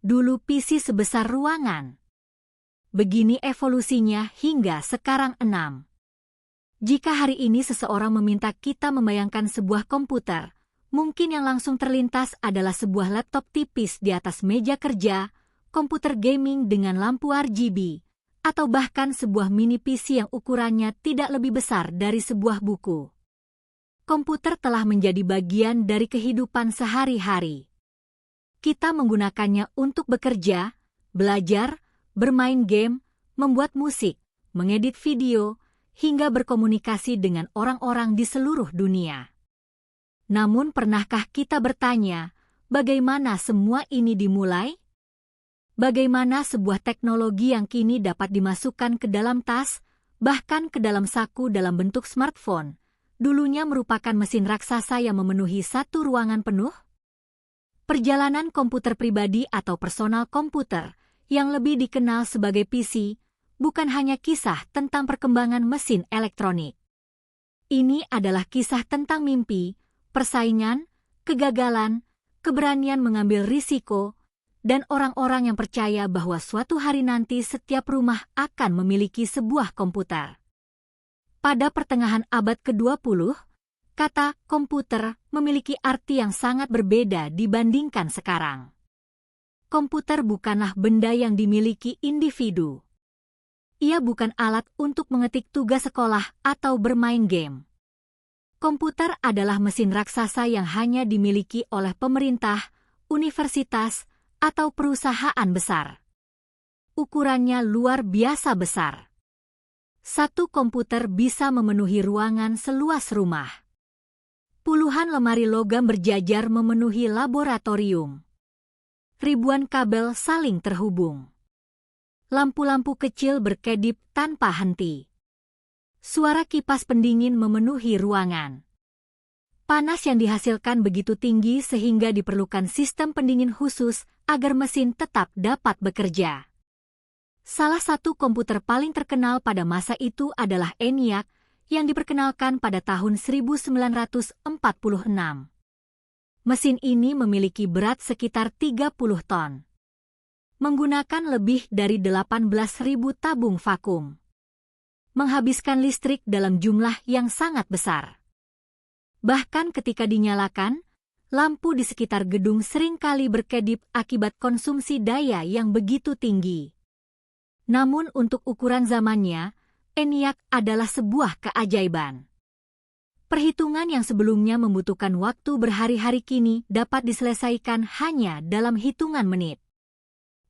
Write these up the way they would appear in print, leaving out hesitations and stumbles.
Dulu PC sebesar ruangan. Begini evolusinya hingga sekarang 6. Jika hari ini seseorang meminta kita membayangkan sebuah komputer, mungkin yang langsung terlintas adalah sebuah laptop tipis di atas meja kerja, komputer gaming dengan lampu RGB, atau bahkan sebuah mini PC yang ukurannya tidak lebih besar dari sebuah buku. Komputer telah menjadi bagian dari kehidupan sehari-hari. Kita menggunakannya untuk bekerja, belajar, bermain game, membuat musik, mengedit video, hingga berkomunikasi dengan orang-orang di seluruh dunia. Namun pernahkah kita bertanya, bagaimana semua ini dimulai? Bagaimana sebuah teknologi yang kini dapat dimasukkan ke dalam tas, bahkan ke dalam saku dalam bentuk smartphone, dulunya merupakan mesin raksasa yang memenuhi satu ruangan penuh? Perjalanan komputer pribadi atau personal komputer, yang lebih dikenal sebagai PC, bukan hanya kisah tentang perkembangan mesin elektronik. Ini adalah kisah tentang mimpi, persaingan, kegagalan, keberanian mengambil risiko, dan orang-orang yang percaya bahwa suatu hari nanti setiap rumah akan memiliki sebuah komputer. Pada pertengahan abad ke-20, kata komputer memiliki arti yang sangat berbeda dibandingkan sekarang. Komputer bukanlah benda yang dimiliki individu. Ia bukan alat untuk mengetik tugas sekolah atau bermain game. Komputer adalah mesin raksasa yang hanya dimiliki oleh pemerintah, universitas, atau perusahaan besar. Ukurannya luar biasa besar. Satu komputer bisa memenuhi ruangan seluas rumah. Puluhan lemari logam berjajar memenuhi laboratorium. Ribuan kabel saling terhubung. Lampu-lampu kecil berkedip tanpa henti. Suara kipas pendingin memenuhi ruangan. Panas yang dihasilkan begitu tinggi sehingga diperlukan sistem pendingin khusus agar mesin tetap dapat bekerja. Salah satu komputer paling terkenal pada masa itu adalah ENIAC yang diperkenalkan pada tahun 1946. Mesin ini memiliki berat sekitar 30 ton. Menggunakan lebih dari 18.000 tabung vakum. Menghabiskan listrik dalam jumlah yang sangat besar. Bahkan ketika dinyalakan, lampu di sekitar gedung seringkali berkedip akibat konsumsi daya yang begitu tinggi. Namun untuk ukuran zamannya, ENIAC adalah sebuah keajaiban. Perhitungan yang sebelumnya membutuhkan waktu berhari-hari kini dapat diselesaikan hanya dalam hitungan menit.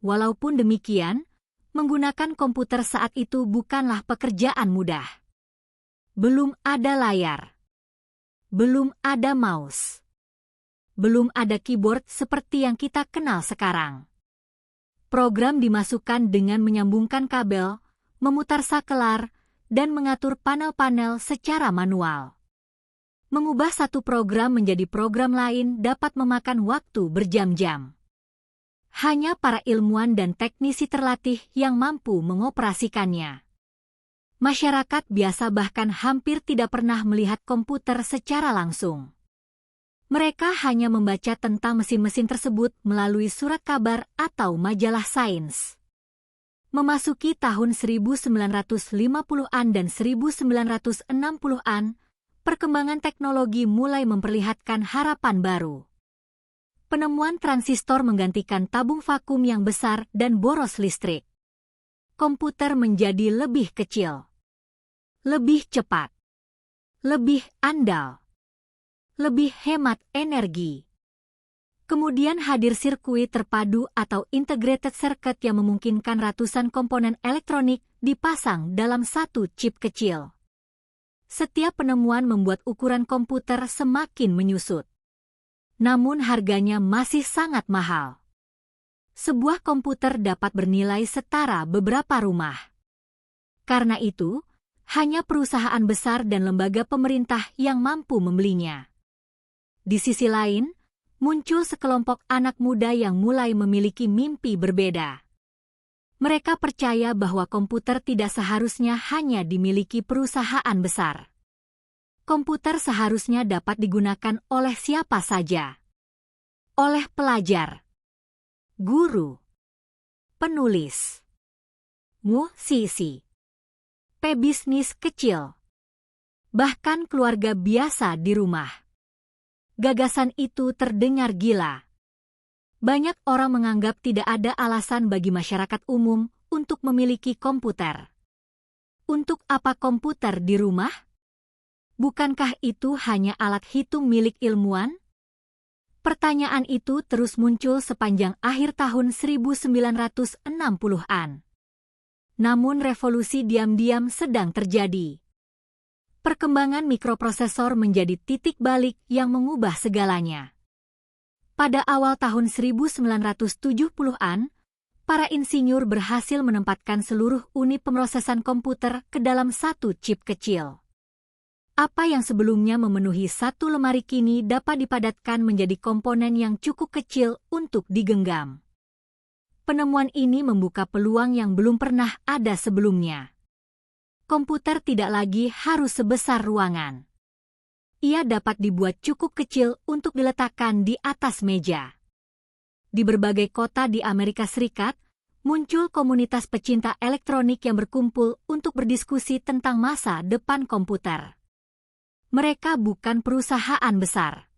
Walaupun demikian, menggunakan komputer saat itu bukanlah pekerjaan mudah. Belum ada layar. Belum ada mouse. Belum ada keyboard seperti yang kita kenal sekarang. Program dimasukkan dengan menyambungkan kabel, memutar sakelar, dan mengatur panel-panel secara manual. Mengubah satu program menjadi program lain dapat memakan waktu berjam-jam. Hanya para ilmuwan dan teknisi terlatih yang mampu mengoperasikannya. Masyarakat biasa bahkan hampir tidak pernah melihat komputer secara langsung. Mereka hanya membaca tentang mesin-mesin tersebut melalui surat kabar atau majalah sains. Memasuki tahun 1950-an dan 1960-an, perkembangan teknologi mulai memperlihatkan harapan baru. Penemuan transistor menggantikan tabung vakum yang besar dan boros listrik. Komputer menjadi lebih kecil, lebih cepat, lebih andal, lebih hemat energi. Kemudian hadir sirkuit terpadu atau integrated circuit yang memungkinkan ratusan komponen elektronik dipasang dalam satu chip kecil. Setiap penemuan membuat ukuran komputer semakin menyusut. Namun harganya masih sangat mahal. Sebuah komputer dapat bernilai setara beberapa rumah. Karena itu, hanya perusahaan besar dan lembaga pemerintah yang mampu membelinya. Di sisi lain, muncul sekelompok anak muda yang mulai memiliki mimpi berbeda. Mereka percaya bahwa komputer tidak seharusnya hanya dimiliki perusahaan besar. Komputer seharusnya dapat digunakan oleh siapa saja. Oleh pelajar, guru, penulis, musisi, pebisnis kecil, bahkan keluarga biasa di rumah. Gagasan itu terdengar gila. Banyak orang menganggap tidak ada alasan bagi masyarakat umum untuk memiliki komputer. Untuk apa komputer di rumah? Bukankah itu hanya alat hitung milik ilmuwan? Pertanyaan itu terus muncul sepanjang akhir tahun 1960-an. Namun revolusi diam-diam sedang terjadi. Perkembangan mikroprosesor menjadi titik balik yang mengubah segalanya. Pada awal tahun 1970-an, para insinyur berhasil menempatkan seluruh unit pemrosesan komputer ke dalam satu chip kecil. Apa yang sebelumnya memenuhi satu lemari kini dapat dipadatkan menjadi komponen yang cukup kecil untuk digenggam. Penemuan ini membuka peluang yang belum pernah ada sebelumnya. Komputer tidak lagi harus sebesar ruangan. Ia dapat dibuat cukup kecil untuk diletakkan di atas meja. Di berbagai kota di Amerika Serikat, muncul komunitas pecinta elektronik yang berkumpul untuk berdiskusi tentang masa depan komputer. Mereka bukan perusahaan besar.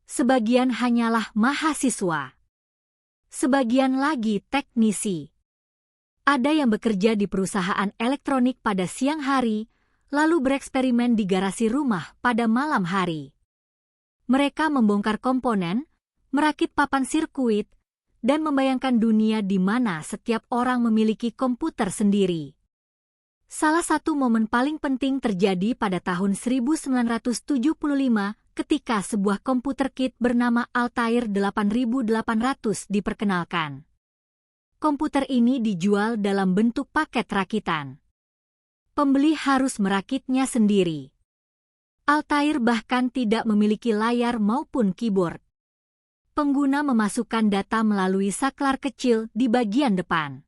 Sebagian hanyalah mahasiswa. Sebagian lagi teknisi. Ada yang bekerja di perusahaan elektronik pada siang hari, lalu bereksperimen di garasi rumah pada malam hari. Mereka membongkar komponen, merakit papan sirkuit, dan membayangkan dunia di mana setiap orang memiliki komputer sendiri. Salah satu momen paling penting terjadi pada tahun 1975 ketika sebuah komputer kit bernama Altair 8800 diperkenalkan. Komputer ini dijual dalam bentuk paket rakitan. Pembeli harus merakitnya sendiri. Altair bahkan tidak memiliki layar maupun keyboard. Pengguna memasukkan data melalui saklar kecil di bagian depan.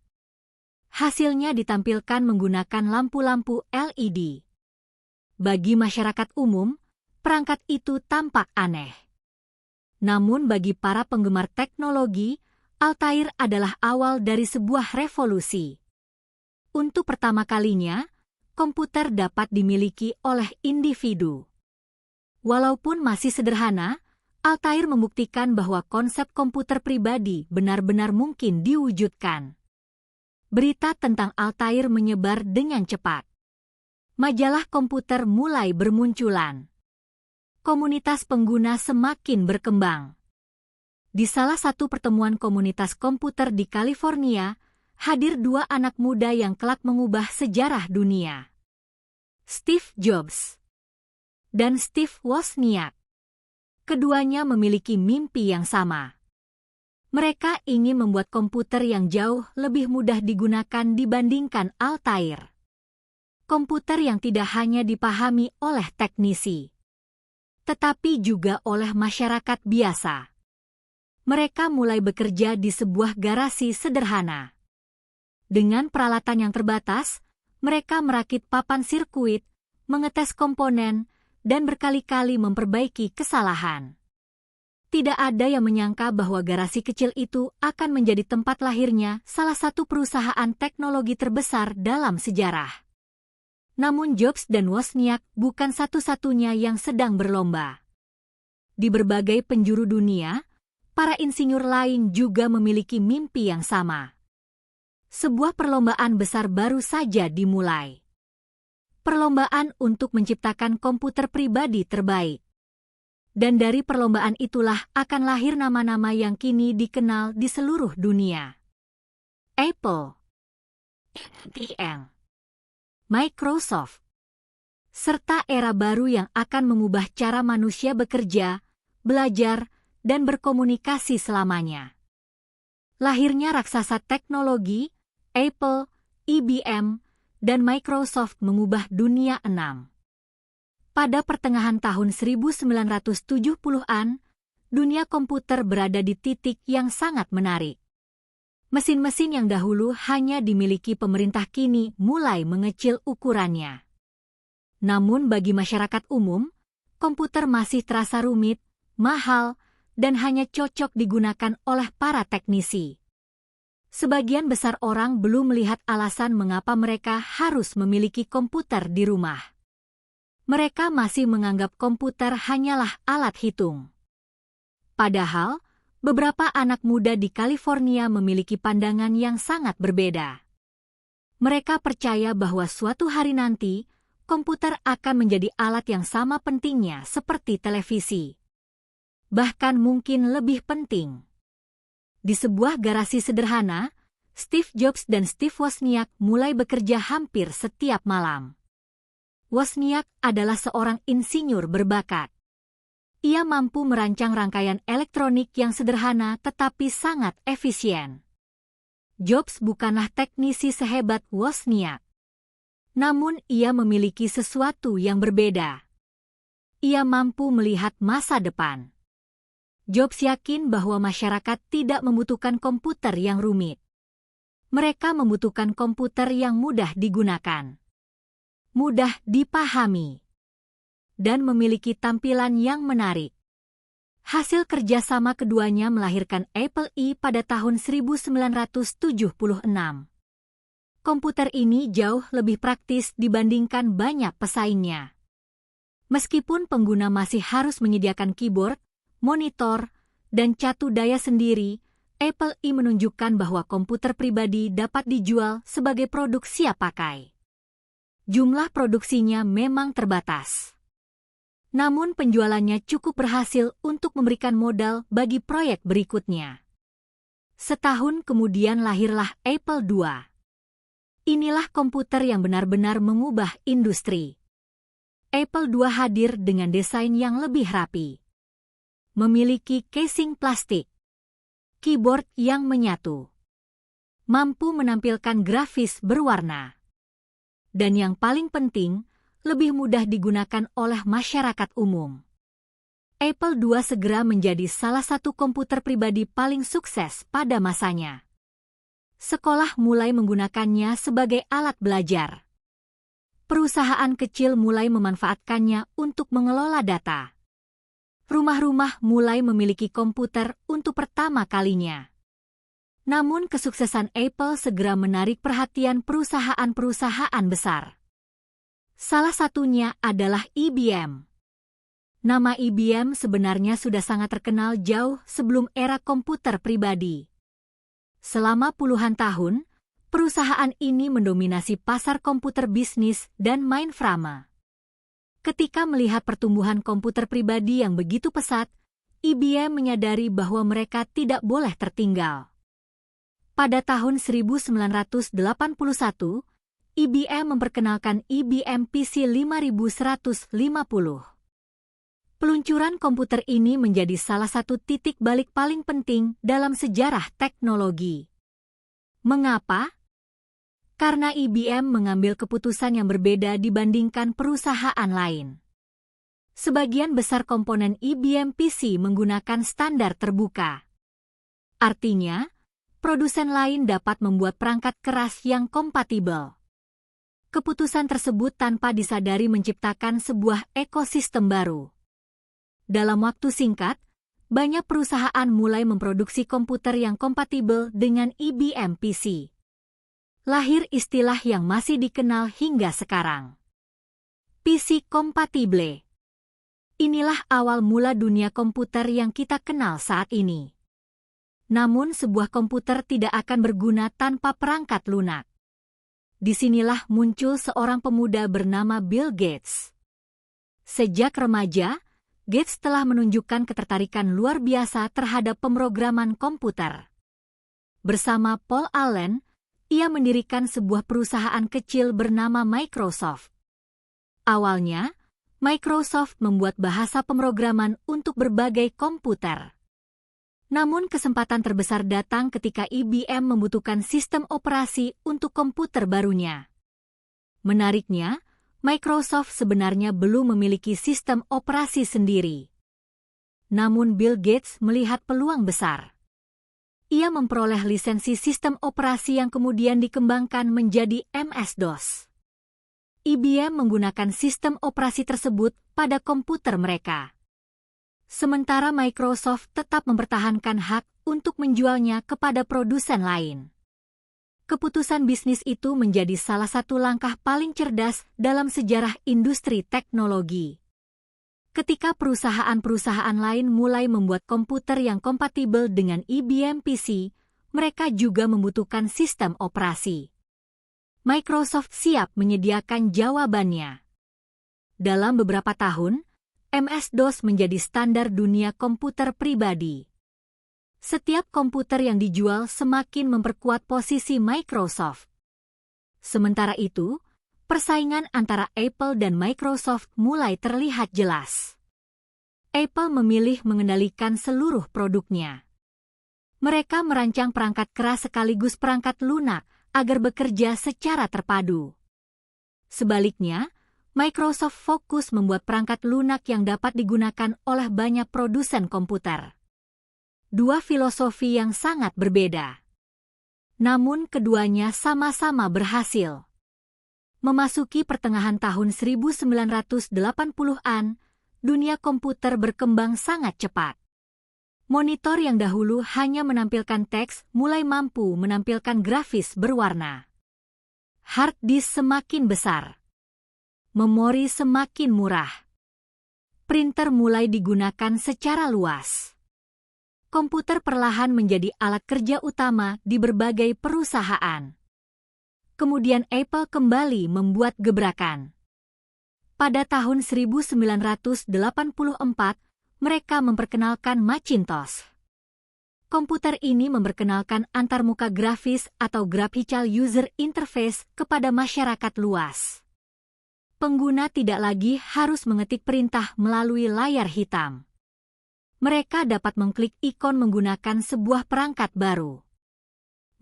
Hasilnya ditampilkan menggunakan lampu-lampu LED. Bagi masyarakat umum, perangkat itu tampak aneh. Namun bagi para penggemar teknologi, Altair adalah awal dari sebuah revolusi. Untuk pertama kalinya, komputer dapat dimiliki oleh individu. Walaupun masih sederhana, Altair membuktikan bahwa konsep komputer pribadi benar-benar mungkin diwujudkan. Berita tentang Altair menyebar dengan cepat. Majalah komputer mulai bermunculan. Komunitas pengguna semakin berkembang. Di salah satu pertemuan komunitas komputer di California, hadir dua anak muda yang kelak mengubah sejarah dunia. Steve Jobs dan Steve Wozniak. Keduanya memiliki mimpi yang sama. Mereka ingin membuat komputer yang jauh lebih mudah digunakan dibandingkan Altair. Komputer yang tidak hanya dipahami oleh teknisi, tetapi juga oleh masyarakat biasa. Mereka mulai bekerja di sebuah garasi sederhana. Dengan peralatan yang terbatas, mereka merakit papan sirkuit, mengetes komponen, dan berkali-kali memperbaiki kesalahan. Tidak ada yang menyangka bahwa garasi kecil itu akan menjadi tempat lahirnya salah satu perusahaan teknologi terbesar dalam sejarah. Namun Jobs dan Wozniak bukan satu-satunya yang sedang berlomba. Di berbagai penjuru dunia, para insinyur lain juga memiliki mimpi yang sama. Sebuah perlombaan besar baru saja dimulai. Perlombaan untuk menciptakan komputer pribadi terbaik. Dan dari perlombaan itulah akan lahir nama-nama yang kini dikenal di seluruh dunia. Apple, IBM, Microsoft, serta era baru yang akan mengubah cara manusia bekerja, belajar, dan berkomunikasi selamanya. Lahirnya raksasa teknologi, Apple, IBM, dan Microsoft mengubah dunia enam. Pada pertengahan tahun 1970-an, dunia komputer berada di titik yang sangat menarik. Mesin-mesin yang dahulu hanya dimiliki pemerintah kini mulai mengecil ukurannya. Namun bagi masyarakat umum, komputer masih terasa rumit, mahal, dan hanya cocok digunakan oleh para teknisi. Sebagian besar orang belum melihat alasan mengapa mereka harus memiliki komputer di rumah. Mereka masih menganggap komputer hanyalah alat hitung. Padahal, beberapa anak muda di California memiliki pandangan yang sangat berbeda. Mereka percaya bahwa suatu hari nanti, komputer akan menjadi alat yang sama pentingnya seperti televisi. Bahkan mungkin lebih penting. Di sebuah garasi sederhana, Steve Jobs dan Steve Wozniak mulai bekerja hampir setiap malam. Wozniak adalah seorang insinyur berbakat. Ia mampu merancang rangkaian elektronik yang sederhana tetapi sangat efisien. Jobs bukanlah teknisi sehebat Wozniak. Namun ia memiliki sesuatu yang berbeda. Ia mampu melihat masa depan. Jobs yakin bahwa masyarakat tidak membutuhkan komputer yang rumit. Mereka membutuhkan komputer yang mudah digunakan, mudah dipahami, dan memiliki tampilan yang menarik. Hasil kerjasama keduanya melahirkan Apple I pada tahun 1976. Komputer ini jauh lebih praktis dibandingkan banyak pesaingnya. Meskipun pengguna masih harus menyediakan keyboard, monitor, dan catu daya sendiri, Apple I menunjukkan bahwa komputer pribadi dapat dijual sebagai produk siap pakai. Jumlah produksinya memang terbatas. Namun penjualannya cukup berhasil untuk memberikan modal bagi proyek berikutnya. Setahun kemudian lahirlah Apple II. Inilah komputer yang benar-benar mengubah industri. Apple II hadir dengan desain yang lebih rapi. Memiliki casing plastik, keyboard yang menyatu, mampu menampilkan grafis berwarna, dan yang paling penting, lebih mudah digunakan oleh masyarakat umum. Apple II segera menjadi salah satu komputer pribadi paling sukses pada masanya. Sekolah mulai menggunakannya sebagai alat belajar. Perusahaan kecil mulai memanfaatkannya untuk mengelola data. Rumah-rumah mulai memiliki komputer untuk pertama kalinya. Namun kesuksesan Apple segera menarik perhatian perusahaan-perusahaan besar. Salah satunya adalah IBM. Nama IBM sebenarnya sudah sangat terkenal jauh sebelum era komputer pribadi. Selama puluhan tahun, perusahaan ini mendominasi pasar komputer bisnis dan mainframe. Ketika melihat pertumbuhan komputer pribadi yang begitu pesat, IBM menyadari bahwa mereka tidak boleh tertinggal. Pada tahun 1981, IBM memperkenalkan IBM PC 5150. Peluncuran komputer ini menjadi salah satu titik balik paling penting dalam sejarah teknologi. Mengapa? Karena IBM mengambil keputusan yang berbeda dibandingkan perusahaan lain. Sebagian besar komponen IBM PC menggunakan standar terbuka. Artinya, produsen lain dapat membuat perangkat keras yang kompatibel. Keputusan tersebut tanpa disadari menciptakan sebuah ekosistem baru. Dalam waktu singkat, banyak perusahaan mulai memproduksi komputer yang kompatibel dengan IBM PC. Lahir istilah yang masih dikenal hingga sekarang. PC kompatible. Inilah awal mula dunia komputer yang kita kenal saat ini. Namun sebuah komputer tidak akan berguna tanpa perangkat lunak. Disinilah muncul seorang pemuda bernama Bill Gates. Sejak remaja, Gates telah menunjukkan ketertarikan luar biasa terhadap pemrograman komputer. Bersama Paul Allen, ia mendirikan sebuah perusahaan kecil bernama Microsoft. Awalnya, Microsoft membuat bahasa pemrograman untuk berbagai komputer. Namun kesempatan terbesar datang ketika IBM membutuhkan sistem operasi untuk komputer barunya. Menariknya, Microsoft sebenarnya belum memiliki sistem operasi sendiri. Namun Bill Gates melihat peluang besar. Ia memperoleh lisensi sistem operasi yang kemudian dikembangkan menjadi MS-DOS. IBM menggunakan sistem operasi tersebut pada komputer mereka. Sementara Microsoft tetap mempertahankan hak untuk menjualnya kepada produsen lain. Keputusan bisnis itu menjadi salah satu langkah paling cerdas dalam sejarah industri teknologi. Ketika perusahaan-perusahaan lain mulai membuat komputer yang kompatibel dengan IBM PC, mereka juga membutuhkan sistem operasi. Microsoft siap menyediakan jawabannya. Dalam beberapa tahun, MS-DOS menjadi standar dunia komputer pribadi. Setiap komputer yang dijual semakin memperkuat posisi Microsoft. Sementara itu, persaingan antara Apple dan Microsoft mulai terlihat jelas. Apple memilih mengendalikan seluruh produknya. Mereka merancang perangkat keras sekaligus perangkat lunak agar bekerja secara terpadu. Sebaliknya, Microsoft fokus membuat perangkat lunak yang dapat digunakan oleh banyak produsen komputer. Dua filosofi yang sangat berbeda. Namun keduanya sama-sama berhasil. Memasuki pertengahan tahun 1980-an, dunia komputer berkembang sangat cepat. Monitor yang dahulu hanya menampilkan teks mulai mampu menampilkan grafis berwarna. Hard disk semakin besar. Memori semakin murah. Printer mulai digunakan secara luas. Komputer perlahan menjadi alat kerja utama di berbagai perusahaan. Kemudian Apple kembali membuat gebrakan. Pada tahun 1984, mereka memperkenalkan Macintosh. Komputer ini memperkenalkan antarmuka grafis atau Graphical User Interface kepada masyarakat luas. Pengguna tidak lagi harus mengetik perintah melalui layar hitam. Mereka dapat mengklik ikon menggunakan sebuah perangkat baru.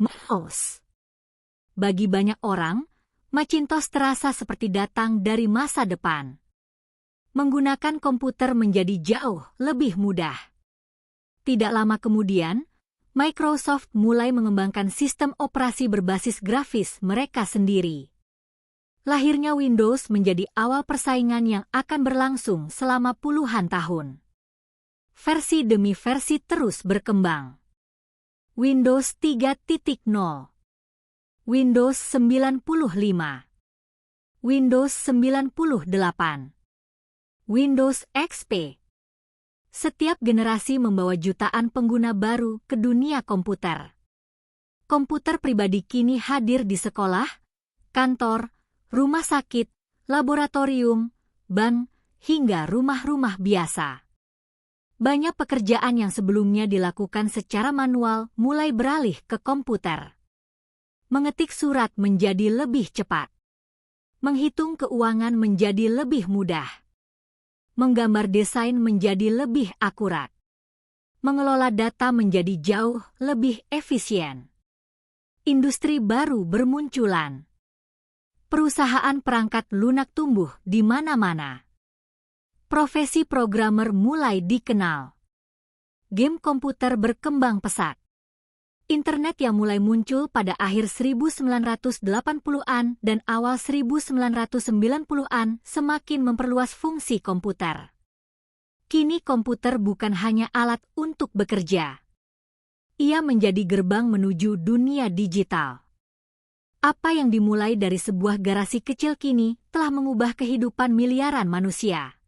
Mouse. Bagi banyak orang, Macintosh terasa seperti datang dari masa depan. Menggunakan komputer menjadi jauh lebih mudah. Tidak lama kemudian, Microsoft mulai mengembangkan sistem operasi berbasis grafis mereka sendiri. Lahirnya Windows menjadi awal persaingan yang akan berlangsung selama puluhan tahun. Versi demi versi terus berkembang. Windows 3.0, Windows 95, Windows 98, Windows XP. Setiap generasi membawa jutaan pengguna baru ke dunia komputer. Komputer pribadi kini hadir di sekolah, kantor, rumah sakit, laboratorium, bank, hingga rumah-rumah biasa. Banyak pekerjaan yang sebelumnya dilakukan secara manual mulai beralih ke komputer. Mengetik surat menjadi lebih cepat. Menghitung keuangan menjadi lebih mudah. Menggambar desain menjadi lebih akurat. Mengelola data menjadi jauh lebih efisien. Industri baru bermunculan. Perusahaan perangkat lunak tumbuh di mana-mana. Profesi programmer mulai dikenal. Game komputer berkembang pesat. Internet yang mulai muncul pada akhir 1980-an dan awal 1990-an semakin memperluas fungsi komputer. Kini komputer bukan hanya alat untuk bekerja. Ia menjadi gerbang menuju dunia digital. Apa yang dimulai dari sebuah garasi kecil kini telah mengubah kehidupan miliaran manusia.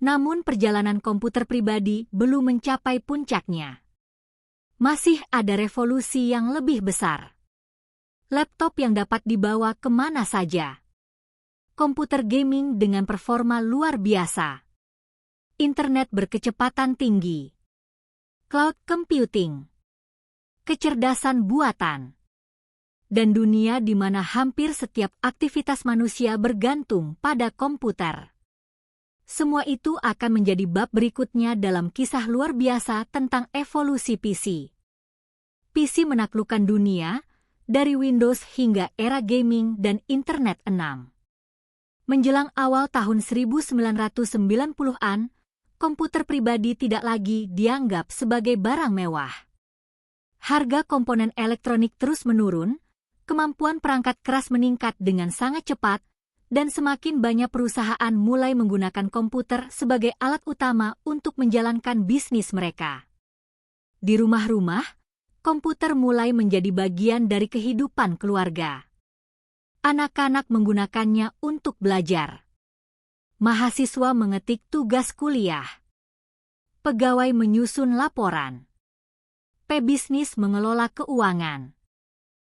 Namun perjalanan komputer pribadi belum mencapai puncaknya. Masih ada revolusi yang lebih besar. Laptop yang dapat dibawa kemana saja. Komputer gaming dengan performa luar biasa. Internet berkecepatan tinggi. Cloud computing. Kecerdasan buatan. Dan dunia di mana hampir setiap aktivitas manusia bergantung pada komputer. Semua itu akan menjadi bab berikutnya dalam kisah luar biasa tentang evolusi PC. PC menaklukkan dunia, dari Windows hingga era gaming dan Internet 6. Menjelang awal tahun 1990-an, komputer pribadi tidak lagi dianggap sebagai barang mewah. Harga komponen elektronik terus menurun, kemampuan perangkat keras meningkat dengan sangat cepat, dan semakin banyak perusahaan mulai menggunakan komputer sebagai alat utama untuk menjalankan bisnis mereka. Di rumah-rumah, komputer mulai menjadi bagian dari kehidupan keluarga. Anak-anak menggunakannya untuk belajar. Mahasiswa mengetik tugas kuliah. Pegawai menyusun laporan. Pebisnis mengelola keuangan.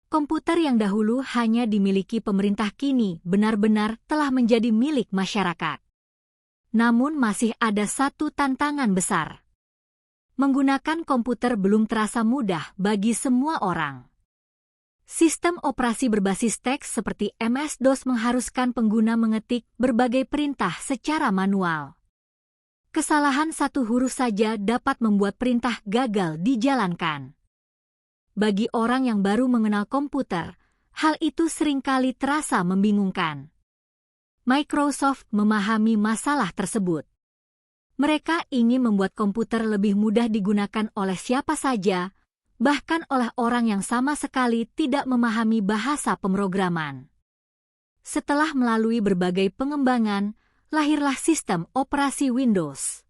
Komputer yang dahulu hanya dimiliki pemerintah kini benar-benar telah menjadi milik masyarakat. Namun masih ada satu tantangan besar. Menggunakan komputer belum terasa mudah bagi semua orang. Sistem operasi berbasis teks seperti MS-DOS mengharuskan pengguna mengetik berbagai perintah secara manual. Kesalahan satu huruf saja dapat membuat perintah gagal dijalankan. Bagi orang yang baru mengenal komputer, hal itu seringkali terasa membingungkan. Microsoft memahami masalah tersebut. Mereka ingin membuat komputer lebih mudah digunakan oleh siapa saja, bahkan oleh orang yang sama sekali tidak memahami bahasa pemrograman. Setelah melalui berbagai pengembangan, lahirlah sistem operasi Windows.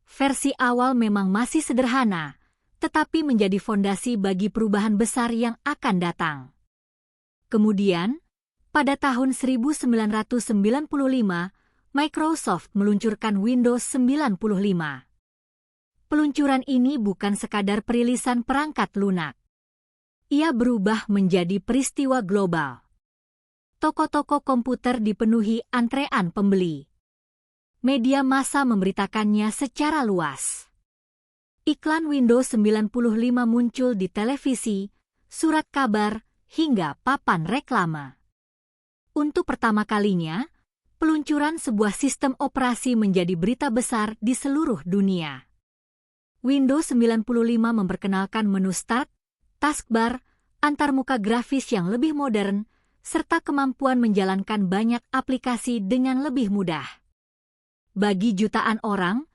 Versi awal memang masih sederhana, tetapi menjadi fondasi bagi perubahan besar yang akan datang. Kemudian, pada tahun 1995, Microsoft meluncurkan Windows 95. Peluncuran ini bukan sekadar perilisan perangkat lunak. Ia berubah menjadi peristiwa global. Toko-toko komputer dipenuhi antrean pembeli. Media massa memberitakannya secara luas. Iklan Windows 95 muncul di televisi, surat kabar, hingga papan reklame. Untuk pertama kalinya, peluncuran sebuah sistem operasi menjadi berita besar di seluruh dunia. Windows 95 memperkenalkan menu Start, taskbar, antarmuka grafis yang lebih modern, serta kemampuan menjalankan banyak aplikasi dengan lebih mudah. Bagi jutaan orang,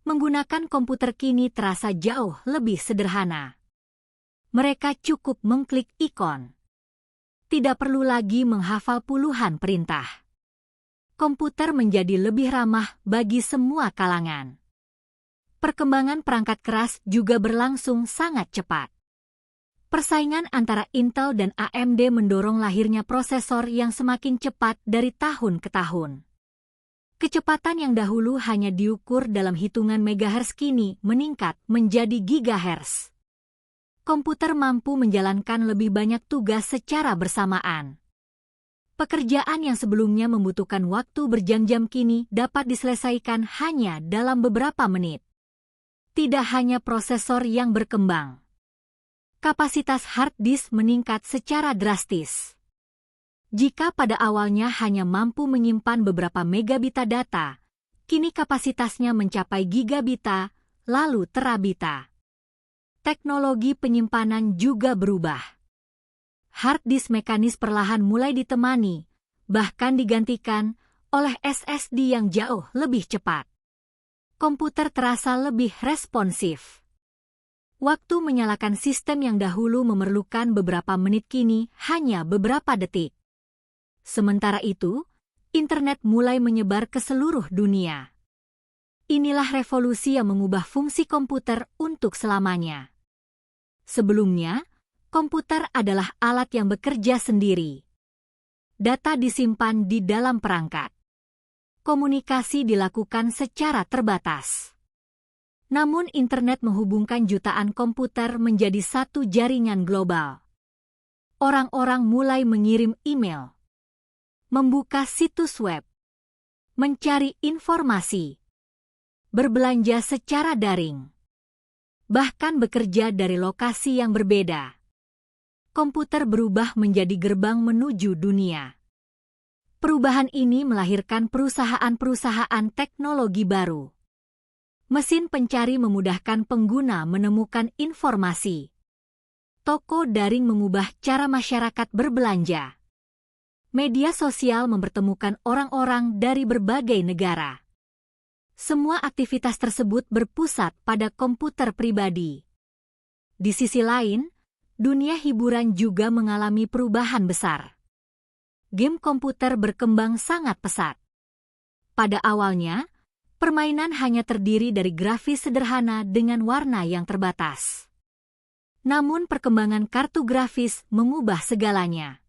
menggunakan komputer kini terasa jauh lebih sederhana. Mereka cukup mengklik ikon. Tidak perlu lagi menghafal puluhan perintah. Komputer menjadi lebih ramah bagi semua kalangan. Perkembangan perangkat keras juga berlangsung sangat cepat. Persaingan antara Intel dan AMD mendorong lahirnya prosesor yang semakin cepat dari tahun ke tahun. Kecepatan yang dahulu hanya diukur dalam hitungan megahertz kini meningkat menjadi gigahertz. Komputer mampu menjalankan lebih banyak tugas secara bersamaan. Pekerjaan yang sebelumnya membutuhkan waktu berjam-jam kini dapat diselesaikan hanya dalam beberapa menit. Tidak hanya prosesor yang berkembang. Kapasitas hard disk meningkat secara drastis. Jika pada awalnya hanya mampu menyimpan beberapa megabita data, kini kapasitasnya mencapai gigabita, lalu terabita. Teknologi penyimpanan juga berubah. Hard disk mekanis perlahan mulai ditemani, bahkan digantikan oleh SSD yang jauh lebih cepat. Komputer terasa lebih responsif. Waktu menyalakan sistem yang dahulu memerlukan beberapa menit kini hanya beberapa detik. Sementara itu, internet mulai menyebar ke seluruh dunia. Inilah revolusi yang mengubah fungsi komputer untuk selamanya. Sebelumnya, komputer adalah alat yang bekerja sendiri. Data disimpan di dalam perangkat. Komunikasi dilakukan secara terbatas. Namun internet menghubungkan jutaan komputer menjadi satu jaringan global. Orang-orang mulai mengirim email, membuka situs web, mencari informasi, berbelanja secara daring, bahkan bekerja dari lokasi yang berbeda. Komputer berubah menjadi gerbang menuju dunia. Perubahan ini melahirkan perusahaan-perusahaan teknologi baru. Mesin pencari memudahkan pengguna menemukan informasi. Toko daring mengubah cara masyarakat berbelanja. Media sosial mempertemukan orang-orang dari berbagai negara. Semua aktivitas tersebut berpusat pada komputer pribadi. Di sisi lain, dunia hiburan juga mengalami perubahan besar. Game komputer berkembang sangat pesat. Pada awalnya, permainan hanya terdiri dari grafis sederhana dengan warna yang terbatas. Namun perkembangan kartu grafis mengubah segalanya.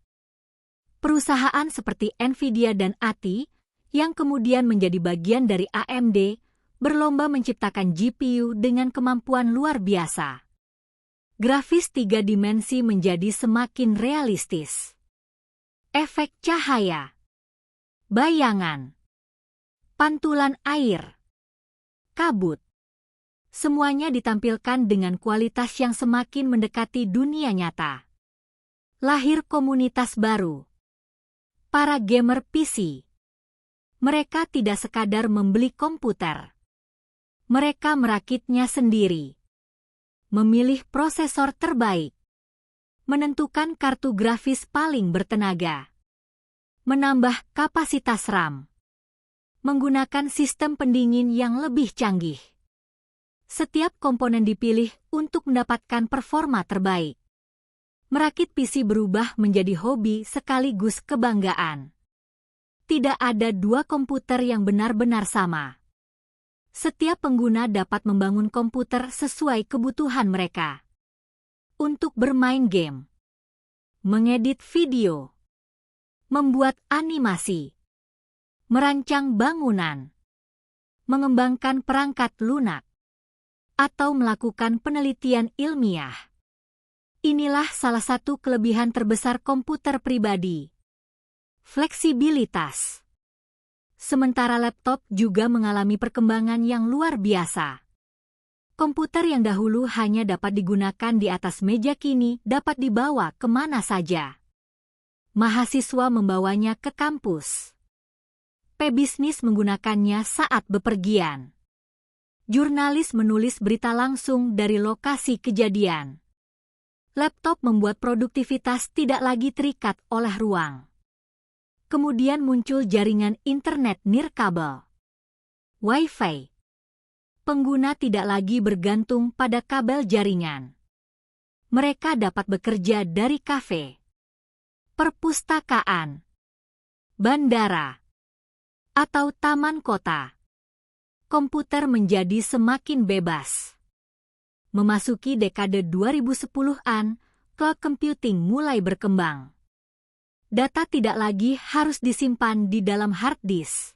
Perusahaan seperti Nvidia dan ATI, yang kemudian menjadi bagian dari AMD, berlomba menciptakan GPU dengan kemampuan luar biasa. Grafis 3 dimensi menjadi semakin realistis. Efek cahaya, bayangan, pantulan air, kabut. Semuanya ditampilkan dengan kualitas yang semakin mendekati dunia nyata. Lahir komunitas baru. Para gamer PC. Mereka tidak sekadar membeli komputer. Mereka merakitnya sendiri. Memilih prosesor terbaik. Menentukan kartu grafis paling bertenaga. Menambah kapasitas RAM. Menggunakan sistem pendingin yang lebih canggih. Setiap komponen dipilih untuk mendapatkan performa terbaik. Merakit PC berubah menjadi hobi sekaligus kebanggaan. Tidak ada dua komputer yang benar-benar sama. Setiap pengguna dapat membangun komputer sesuai kebutuhan mereka. Untuk bermain game, mengedit video, membuat animasi, merancang bangunan, mengembangkan perangkat lunak, atau melakukan penelitian ilmiah. Inilah salah satu kelebihan terbesar komputer pribadi. Fleksibilitas. Sementara laptop juga mengalami perkembangan yang luar biasa. Komputer yang dahulu hanya dapat digunakan di atas meja kini dapat dibawa kemana saja. Mahasiswa membawanya ke kampus. Pebisnis menggunakannya saat bepergian. Jurnalis menulis berita langsung dari lokasi kejadian. Laptop membuat produktivitas tidak lagi terikat oleh ruang. Kemudian muncul jaringan internet nirkabel. Wi-Fi. Pengguna tidak lagi bergantung pada kabel jaringan. Mereka dapat bekerja dari kafe, perpustakaan, bandara, atau taman kota. Komputer menjadi semakin bebas. Memasuki dekade 2010-an, cloud computing mulai berkembang. Data tidak lagi harus disimpan di dalam hard disk.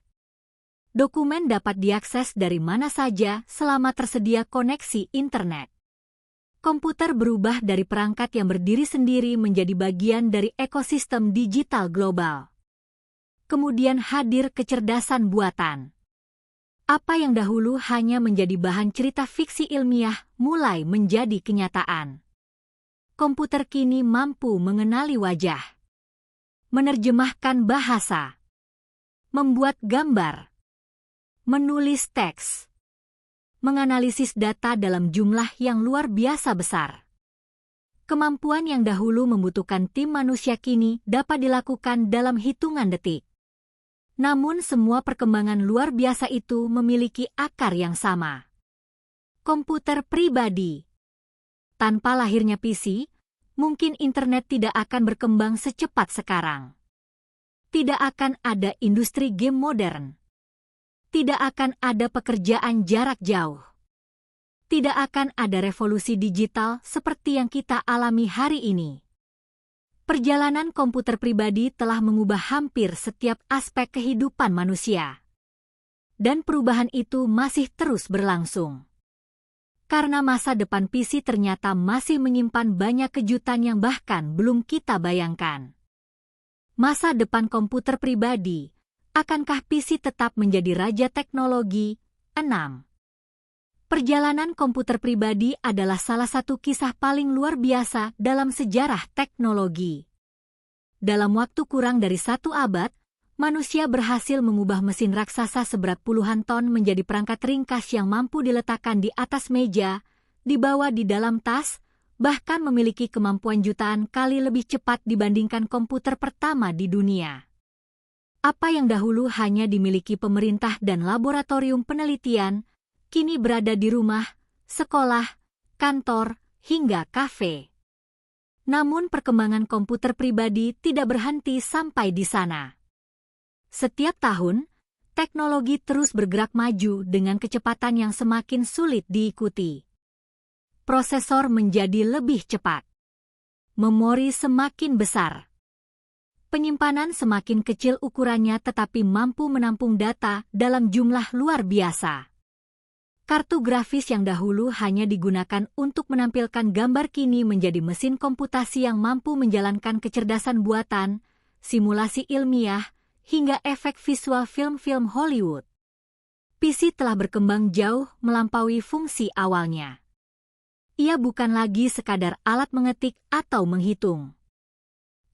Dokumen dapat diakses dari mana saja selama tersedia koneksi internet. Komputer berubah dari perangkat yang berdiri sendiri menjadi bagian dari ekosistem digital global. Kemudian hadir kecerdasan buatan. Apa yang dahulu hanya menjadi bahan cerita fiksi ilmiah mulai menjadi kenyataan. Komputer kini mampu mengenali wajah, menerjemahkan bahasa, membuat gambar, menulis teks, menganalisis data dalam jumlah yang luar biasa besar. Kemampuan yang dahulu membutuhkan tim manusia kini dapat dilakukan dalam hitungan detik. Namun semua perkembangan luar biasa itu memiliki akar yang sama. Komputer pribadi. Tanpa lahirnya PC, mungkin internet tidak akan berkembang secepat sekarang. Tidak akan ada industri game modern. Tidak akan ada pekerjaan jarak jauh. Tidak akan ada revolusi digital seperti yang kita alami hari ini. Perjalanan komputer pribadi telah mengubah hampir setiap aspek kehidupan manusia. Dan perubahan itu masih terus berlangsung. Karena masa depan PC ternyata masih menyimpan banyak kejutan yang bahkan belum kita bayangkan. Masa depan komputer pribadi, akankah PC tetap menjadi raja teknologi? 6. Perjalanan komputer pribadi adalah salah satu kisah paling luar biasa dalam sejarah teknologi. Dalam waktu kurang dari 1 abad, manusia berhasil mengubah mesin raksasa seberat puluhan ton menjadi perangkat ringkas yang mampu diletakkan di atas meja, dibawa di dalam tas, bahkan memiliki kemampuan jutaan kali lebih cepat dibandingkan komputer pertama di dunia. Apa yang dahulu hanya dimiliki pemerintah dan laboratorium penelitian, kini berada di rumah, sekolah, kantor, hingga kafe. Namun perkembangan komputer pribadi tidak berhenti sampai di sana. Setiap tahun, teknologi terus bergerak maju dengan kecepatan yang semakin sulit diikuti. Prosesor menjadi lebih cepat. Memori semakin besar. Penyimpanan semakin kecil ukurannya tetapi mampu menampung data dalam jumlah luar biasa. Kartu grafis yang dahulu hanya digunakan untuk menampilkan gambar kini menjadi mesin komputasi yang mampu menjalankan kecerdasan buatan, simulasi ilmiah, hingga efek visual film-film Hollywood. PC telah berkembang jauh melampaui fungsi awalnya. Ia bukan lagi sekadar alat mengetik atau menghitung.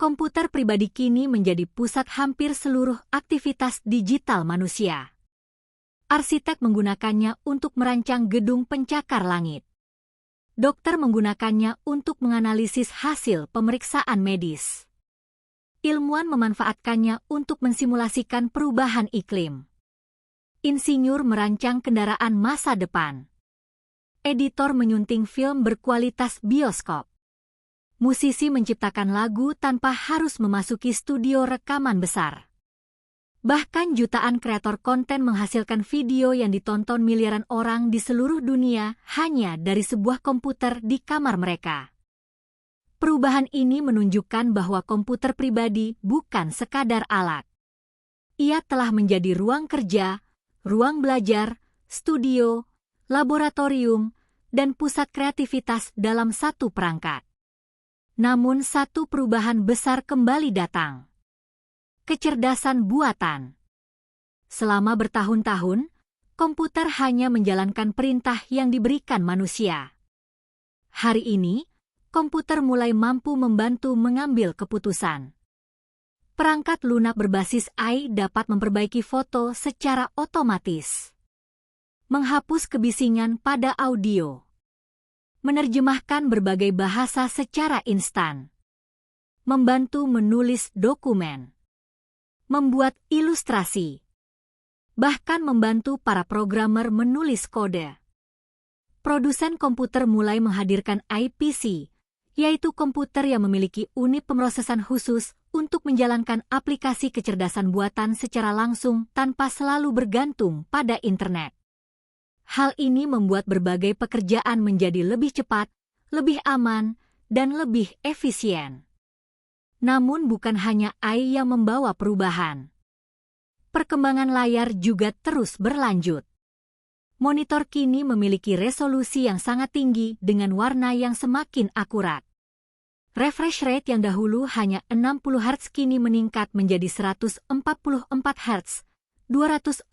Komputer pribadi kini menjadi pusat hampir seluruh aktivitas digital manusia. Arsitek menggunakannya untuk merancang gedung pencakar langit. Dokter menggunakannya untuk menganalisis hasil pemeriksaan medis. Ilmuwan memanfaatkannya untuk mensimulasikan perubahan iklim. Insinyur merancang kendaraan masa depan. Editor menyunting film berkualitas bioskop. Musisi menciptakan lagu tanpa harus memasuki studio rekaman besar. Bahkan jutaan kreator konten menghasilkan video yang ditonton miliaran orang di seluruh dunia hanya dari sebuah komputer di kamar mereka. Perubahan ini menunjukkan bahwa komputer pribadi bukan sekadar alat. Ia telah menjadi ruang kerja, ruang belajar, studio, laboratorium, dan pusat kreativitas dalam satu perangkat. Namun satu perubahan besar kembali datang. Kecerdasan buatan. Selama bertahun-tahun, komputer hanya menjalankan perintah yang diberikan manusia. Hari ini, komputer mulai mampu membantu mengambil keputusan. Perangkat lunak berbasis AI dapat memperbaiki foto secara otomatis. Menghapus kebisingan pada audio. Menerjemahkan berbagai bahasa secara instan. Membantu menulis dokumen. Membuat ilustrasi. Bahkan membantu para programmer menulis kode. Produsen komputer mulai menghadirkan IPC, yaitu komputer yang memiliki unit pemrosesan khusus untuk menjalankan aplikasi kecerdasan buatan secara langsung tanpa selalu bergantung pada internet. Hal ini membuat berbagai pekerjaan menjadi lebih cepat, lebih aman, dan lebih efisien. Namun bukan hanya AI yang membawa perubahan. Perkembangan layar juga terus berlanjut. Monitor kini memiliki resolusi yang sangat tinggi dengan warna yang semakin akurat. Refresh rate yang dahulu hanya 60 Hz kini meningkat menjadi 144 Hz, 240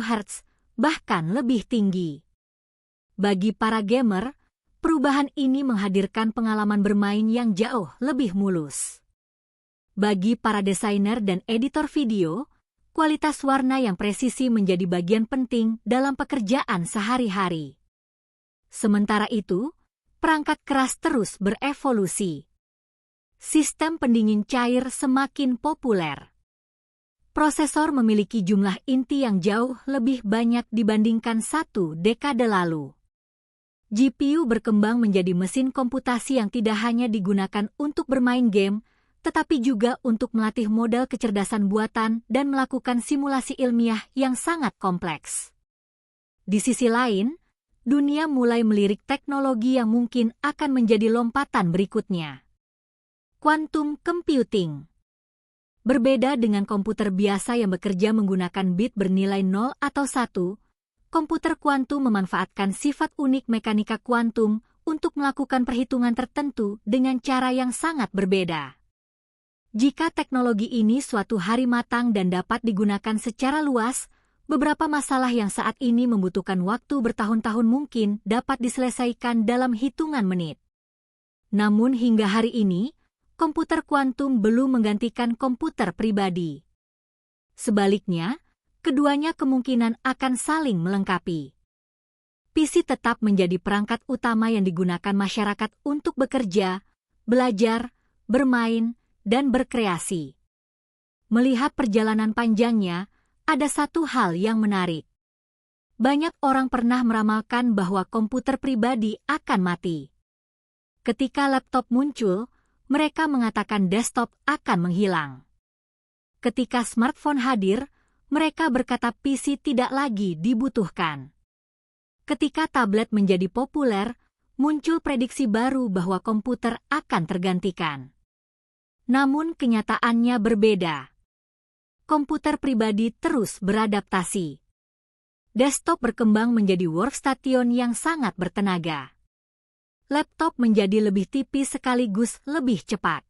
Hz, bahkan lebih tinggi. Bagi para gamer, perubahan ini menghadirkan pengalaman bermain yang jauh lebih mulus. Bagi para desainer dan editor video, kualitas warna yang presisi menjadi bagian penting dalam pekerjaan sehari-hari. Sementara itu, perangkat keras terus berevolusi. Sistem pendingin cair semakin populer. Prosesor memiliki jumlah inti yang jauh lebih banyak dibandingkan satu dekade lalu. GPU berkembang menjadi mesin komputasi yang tidak hanya digunakan untuk bermain game, tetapi juga untuk melatih model kecerdasan buatan dan melakukan simulasi ilmiah yang sangat kompleks. Di sisi lain, dunia mulai melirik teknologi yang mungkin akan menjadi lompatan berikutnya. Quantum computing. Berbeda dengan komputer biasa yang bekerja menggunakan bit bernilai 0 atau 1, komputer kuantum memanfaatkan sifat unik mekanika kuantum untuk melakukan perhitungan tertentu dengan cara yang sangat berbeda. Jika teknologi ini suatu hari matang dan dapat digunakan secara luas, beberapa masalah yang saat ini membutuhkan waktu bertahun-tahun mungkin dapat diselesaikan dalam hitungan menit. Namun hingga hari ini, komputer kuantum belum menggantikan komputer pribadi. Sebaliknya, keduanya kemungkinan akan saling melengkapi. PC tetap menjadi perangkat utama yang digunakan masyarakat untuk bekerja, belajar, bermain, dan berkreasi. Melihat perjalanan panjangnya, ada satu hal yang menarik. Banyak orang pernah meramalkan bahwa komputer pribadi akan mati. Ketika laptop muncul, mereka mengatakan desktop akan menghilang. Ketika smartphone hadir, mereka berkata PC tidak lagi dibutuhkan. Ketika tablet menjadi populer, Muncul prediksi baru bahwa komputer akan tergantikan. Namun kenyataannya berbeda. Komputer pribadi terus beradaptasi. Desktop berkembang menjadi workstation yang sangat bertenaga. Laptop menjadi lebih tipis sekaligus lebih cepat.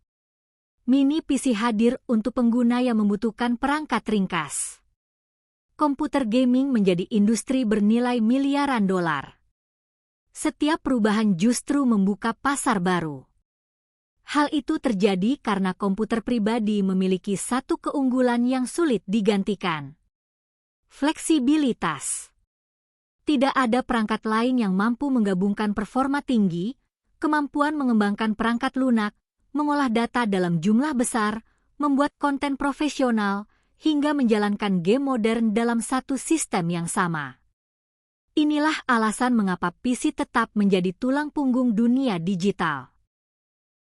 Mini PC hadir untuk pengguna yang membutuhkan perangkat ringkas. Komputer gaming menjadi industri bernilai miliaran dolar. Setiap perubahan justru membuka pasar baru. Hal itu terjadi karena komputer pribadi memiliki satu keunggulan yang sulit digantikan. Fleksibilitas. Tidak ada perangkat lain yang mampu menggabungkan performa tinggi, kemampuan mengembangkan perangkat lunak, mengolah data dalam jumlah besar, membuat konten profesional, hingga menjalankan game modern dalam satu sistem yang sama. Inilah alasan mengapa PC tetap menjadi tulang punggung dunia digital.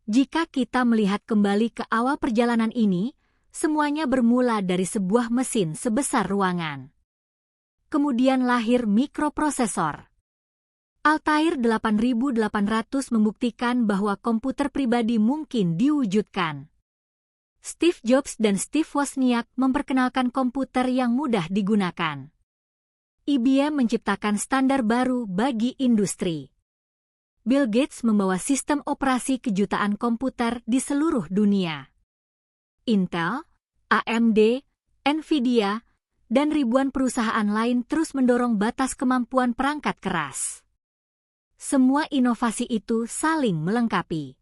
Jika kita melihat kembali ke awal perjalanan ini, semuanya bermula dari sebuah mesin sebesar ruangan. Kemudian lahir mikroprosesor. Altair 8800 membuktikan bahwa komputer pribadi mungkin diwujudkan. Steve Jobs dan Steve Wozniak memperkenalkan komputer yang mudah digunakan. IBM menciptakan standar baru bagi industri. Bill Gates membawa sistem operasi kejutaan komputer di seluruh dunia. Intel, AMD, Nvidia, dan ribuan perusahaan lain terus mendorong batas kemampuan perangkat keras. Semua inovasi itu saling melengkapi.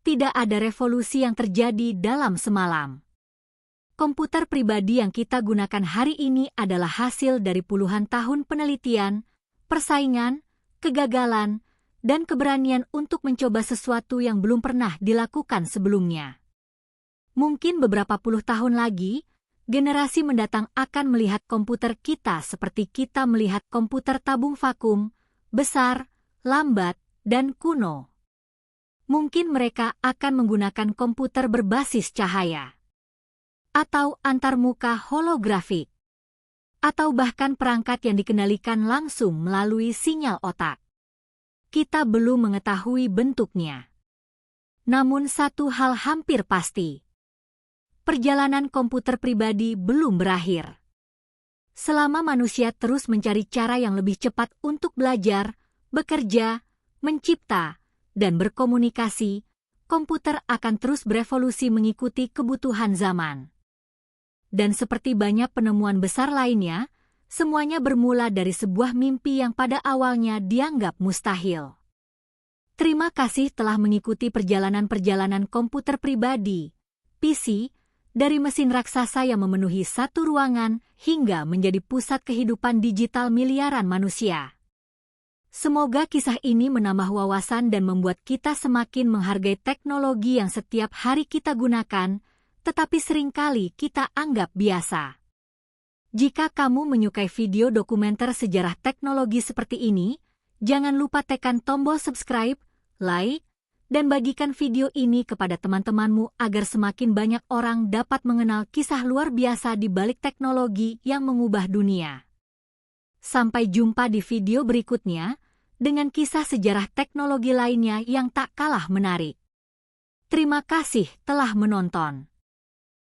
Tidak ada revolusi yang terjadi dalam semalam. Komputer pribadi yang kita gunakan hari ini adalah hasil dari puluhan tahun penelitian, persaingan, kegagalan, dan keberanian untuk mencoba sesuatu yang belum pernah dilakukan sebelumnya. Mungkin beberapa puluh tahun lagi, generasi mendatang akan melihat komputer kita seperti kita melihat komputer tabung vakum, besar, lambat, dan kuno. Mungkin mereka akan menggunakan komputer berbasis cahaya, atau antarmuka holografik, atau bahkan perangkat yang dikendalikan langsung melalui sinyal otak. Kita belum mengetahui bentuknya. Namun satu hal hampir pasti. Perjalanan komputer pribadi belum berakhir. Selama manusia terus mencari cara yang lebih cepat untuk belajar, bekerja, mencipta, dan berkomunikasi, komputer akan terus berevolusi mengikuti kebutuhan zaman. Dan seperti banyak penemuan besar lainnya, semuanya bermula dari sebuah mimpi yang pada awalnya dianggap mustahil. Terima kasih telah mengikuti perjalanan-perjalanan komputer pribadi, PC, dari mesin raksasa yang memenuhi satu ruangan hingga menjadi pusat kehidupan digital miliaran manusia. Semoga kisah ini menambah wawasan dan membuat kita semakin menghargai teknologi yang setiap hari kita gunakan, tetapi seringkali kita anggap biasa. Jika kamu menyukai video dokumenter sejarah teknologi seperti ini, jangan lupa tekan tombol subscribe, like, dan bagikan video ini kepada teman-temanmu agar semakin banyak orang dapat mengenal kisah luar biasa di balik teknologi yang mengubah dunia. Sampai jumpa di video berikutnya, dengan kisah sejarah teknologi lainnya yang tak kalah menarik. Terima kasih telah menonton.